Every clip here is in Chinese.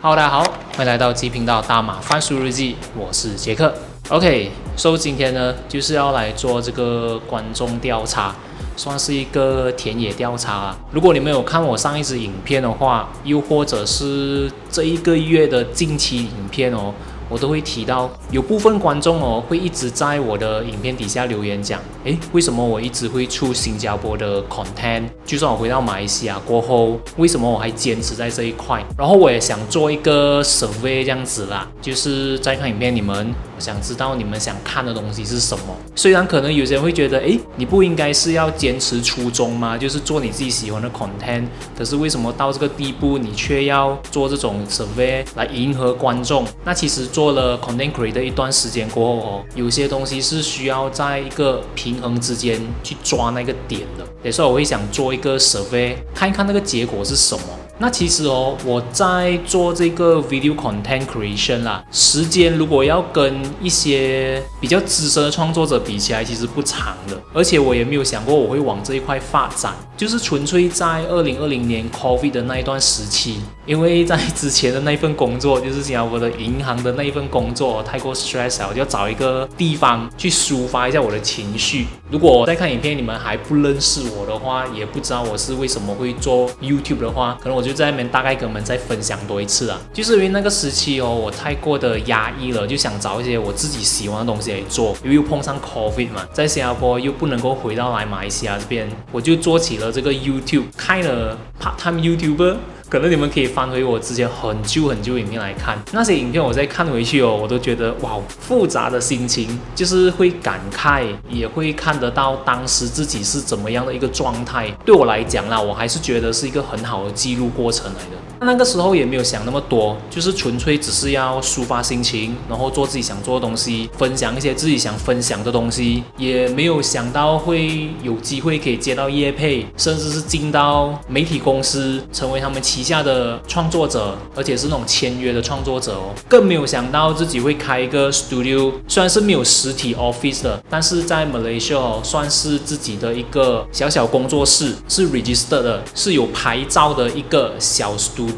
Hello， 大家好，欢迎来到鸡频道大马番薯日记，我是杰克。OK，今天呢就是要来做这个观众调查，算是一个田野调查啊。如果你们有看我上一支影片的话，又或者是这一个月的近期影片哦，我都会提到有部分观众哦会一直在我的影片底下留言讲，为什么我一直会出新加坡的 content？ 就算我回到马来西亚过后，为什么我还坚持在这一块？然后我也想做一个 survey 这样子啦，就是在看影片我想知道你们想看的东西是什么。虽然可能有些人会觉得，你不应该是要坚持初衷吗？就是做你自己喜欢的 content， 可是为什么到这个地步你却要做这种 survey 来迎合观众？那其实做了 content creator 一段时间过后有些东西是需要在一个平衡之间去抓那个点的，所以我会想做一个 survey， 看一看那个结果是什么。那其实我在做这个 video content creation 啦，时间如果要跟一些比较资深的创作者比起来，其实不长的，而且我也没有想过我会往这一块发展，就是纯粹在2020年 COVID 的那一段时期，因为在之前的那一份工作，就是新加坡的银行的那一份工作太过 stress 了，我就要找一个地方去抒发一下我的情绪。如果我在看影片你们还不认识我的话，也不知道我是为什么会做 YouTube 的话，可能我就在那边大概跟你们再分享多一次啦。就是因为那个时期我太过的压抑了，就想找一些我自己喜欢的东西来做，因为又碰上 COVID 嘛，在新加坡又不能够回到来马来西亚这边，我就做起了这个 YouTube， 开了 part-time YouTuber。可能你们可以翻回我之前很久影片来看，那些影片我再看回去我都觉得哇，复杂的心情，就是会感慨，也会看得到当时自己是怎么样的一个状态。对我来讲啦，我还是觉得是一个很好的记录过程来的。那个时候也没有想那么多，就是纯粹只是要抒发心情，然后做自己想做的东西，分享一些自己想分享的东西，也没有想到会有机会可以接到业配，甚至是进到媒体公司，成为他们旗下的创作者，而且是那种签约的创作者更没有想到自己会开一个 studio， 虽然是没有实体 office 的，但是在 Malaysia 算是自己的一个小小工作室，是 registered 的，是有牌照的一个小 studio。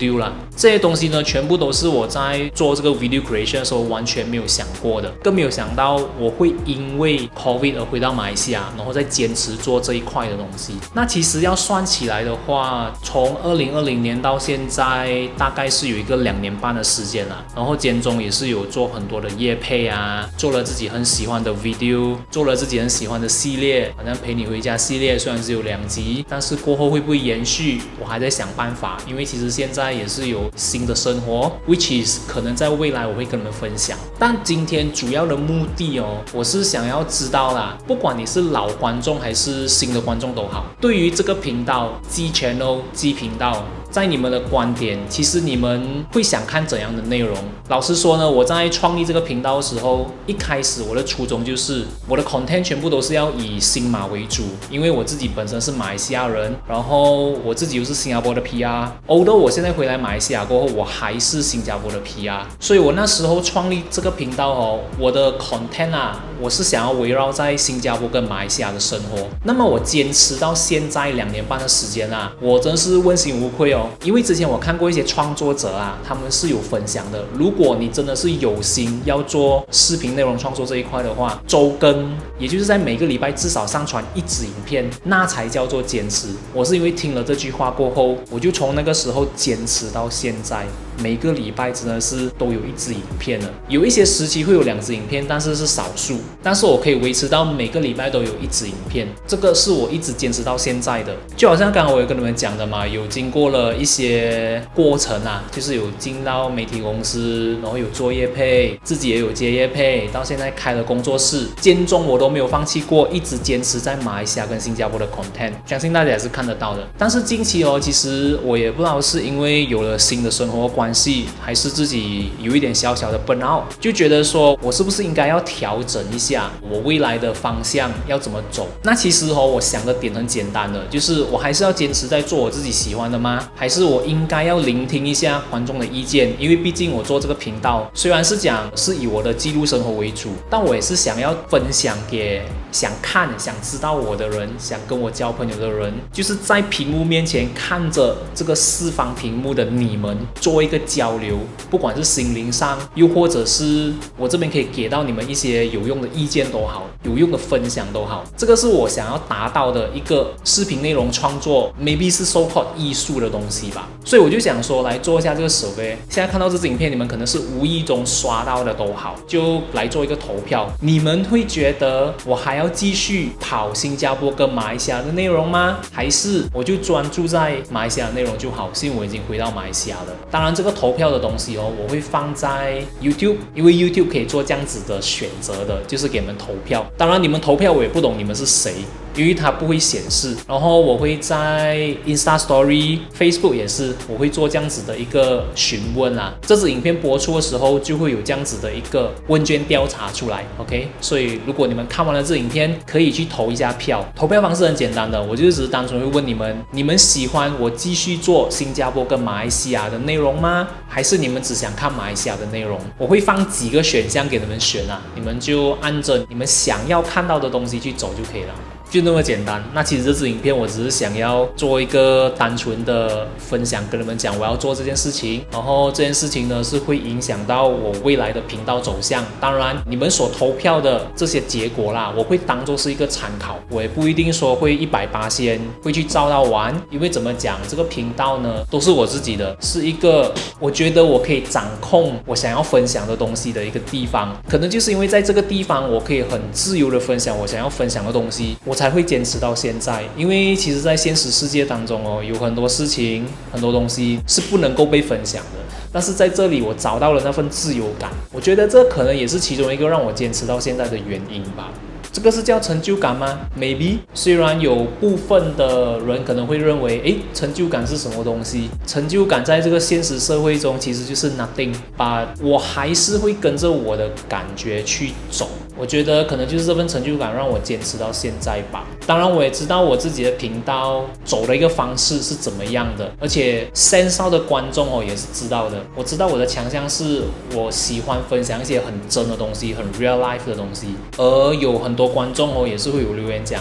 这些东西呢，全部都是我在做这个 video creation 的时候完全没有想过的，更没有想到我会因为 COVID 而回到马来西亚，然后再坚持做这一块的东西。那其实要算起来的话，从2020年到现在，大概是有一个2年半的时间了。然后间中也是有做很多的业配啊，做了自己很喜欢的 video， 做了自己很喜欢的系列，好像陪你回家系列，虽然只有2集，但是过后会不会延续，我还在想办法。因为其实现在也是有新的生活 which is 可能在未来我会跟你们分享。但今天主要的目的我是想要知道啦，不管你是老观众还是新的观众都好，对于这个频道 G Channel G 频道，在你们的观点，其实你们会想看怎样的内容？老实说呢，我在创立这个频道的时候，一开始我的初衷就是我的 content 全部都是要以新马为主，因为我自己本身是马来西亚人，然后我自己又是新加坡的 PR，although 我现在回来马来西亚过后，我还是新加坡的 PR， 所以我那时候创立这个频道我的 content 我是想要围绕在新加坡跟马来西亚的生活。那么我坚持到现在2年半的时间我真是问心无愧因为之前我看过一些创作者他们是有分享的，如果你真的是有心要做视频内容创作这一块的话，周更，也就是在每个礼拜至少上传1支影片，那才叫做坚持。我是因为听了这句话过后，我就从那个时候坚持到现在，每个礼拜真的是都有1支影片了。有一些时期会有2支影片，但是是少数，但是我可以维持到每个礼拜都有1支影片，这个是我一直坚持到现在的。就好像刚刚我有跟你们讲的嘛，有经过了一些过程就是有进到媒体公司，然后有做业配，自己也有接业配，到现在开了工作室，间中我都没有放弃过，一直坚持在马来西亚跟新加坡的 content， 相信大家也是看得到的。但是近期其实我也不知道是因为有了新的生活关系，还是自己有一点小小的 burnout， 就觉得说我是不是应该要调整一下我未来的方向要怎么走。那其实我想的点很简单的，就是我还是要坚持在做我自己喜欢的吗？还是我应该要聆听一下观众的意见？因为毕竟我做这个频道虽然是讲是以我的记录生活为主，但我也是想要分享给想看想知道我的人，想跟我交朋友的人，就是在屏幕面前看着这个4方屏幕的你们，做一个个交流，不管是心灵上，又或者是我这边可以给到你们一些有用的意见都好，有用的分享都好，这个是我想要达到的一个视频内容创作 maybe 是 so called 艺术的东西吧。所以我就想说来做一下这个survey，现在看到这支影片你们可能是无意中刷到的都好，就来做一个投票，你们会觉得我还要继续跑新加坡跟马来西亚的内容吗？还是我就专注在马来西亚的内容就好，因为我已经回到马来西亚了。当然这个投票的东西我会放在 YouTube， 因为 YouTube 可以做这样子的选择的，就是给你们投票。当然你们投票我也不懂你们是谁，因为它不会显示。然后我会在 Insta Story、Facebook 也是，我会做这样子的一个询问啊。这支影片播出的时候就会有这样子的一个问卷调查出来 ，OK？ 所以如果你们看完了这影片，可以去投一下票。投票方式很简单的，我就只是单纯会问你们，你们喜欢我继续做新加坡跟马来西亚的内容吗？还是你们只想看马来西亚的内容？我会放几个选项给你们选啊，你们就按着你们想要看到的东西去走就可以了。就那么简单。那其实这支影片我只是想要做一个单纯的分享，跟你们讲我要做这件事情，然后这件事情呢是会影响到我未来的频道走向。当然你们所投票的这些结果啦，我会当做是一个参考，我也不一定说会100%会去照到完，因为怎么讲，这个频道呢都是我自己的，是一个我觉得我可以掌控我想要分享的东西的一个地方。可能就是因为在这个地方我可以很自由的分享我想要分享的东西，我才会坚持到现在。因为其实在现实世界当中有很多事情很多东西是不能够被分享的，但是在这里我找到了那份自由感，我觉得这可能也是其中一个让我坚持到现在的原因吧。这个是叫成就感吗？ Maybe。 虽然有部分的人可能会认为成就感是什么东西，成就感在这个现实社会中其实就是 nothing， but 我还是会跟着我的感觉去走。我觉得可能就是这份成就感让我坚持到现在吧。当然我也知道我自己的频道走的一个方式是怎么样的，而且线上的观众也是知道的。我知道我的强项是我喜欢分享一些很真的东西，很 real life 的东西，而有很多观众也是会有留言讲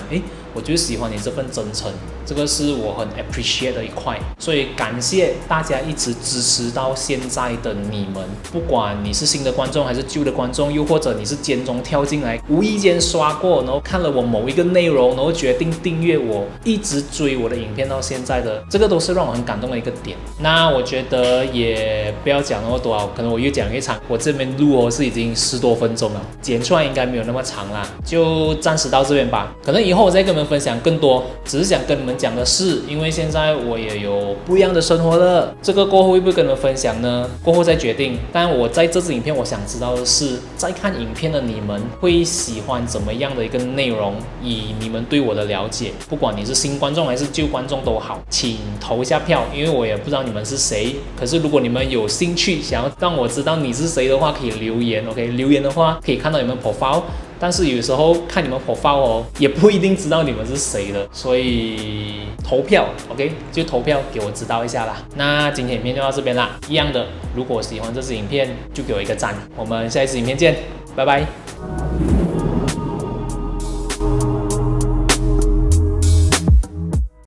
我就喜欢你这份真诚，这个是我很 appreciate 的一块。所以感谢大家一直支持到现在的你们，不管你是新的观众还是旧的观众，又或者你是间中跳进来无意间刷过，然后看了我某一个内容，然后决定订阅我，一直追我的影片到现在的，这个都是让我很感动的一个点。那我觉得也不要讲那么多啊，可能我越讲越长，我这边录是已经10多分钟了，剪出来应该没有那么长啦，就暂时到这边吧。可能以后我再跟你们分享更多，只是想跟你们讲的是，因为现在我也有不一样的生活了，这个过后会不会跟你们分享呢？过后再决定。但我在这支影片我想知道的是，在看影片的你们会喜欢怎么样的一个内容，以你们对我的了解，不管你是新观众还是旧观众都好，请投一下票，因为我也不知道你们是谁。可是如果你们有兴趣想要让我知道你是谁的话，可以留言 OK， 留言的话可以看到你们 profile，但是有时候看你们 profile 也不一定知道你们是谁的，所以投票 OK， 就投票给我知道一下啦。那今天影片就到这边啦，一样的，如果喜欢这支影片就给我一个赞，我们下一支影片见，拜拜。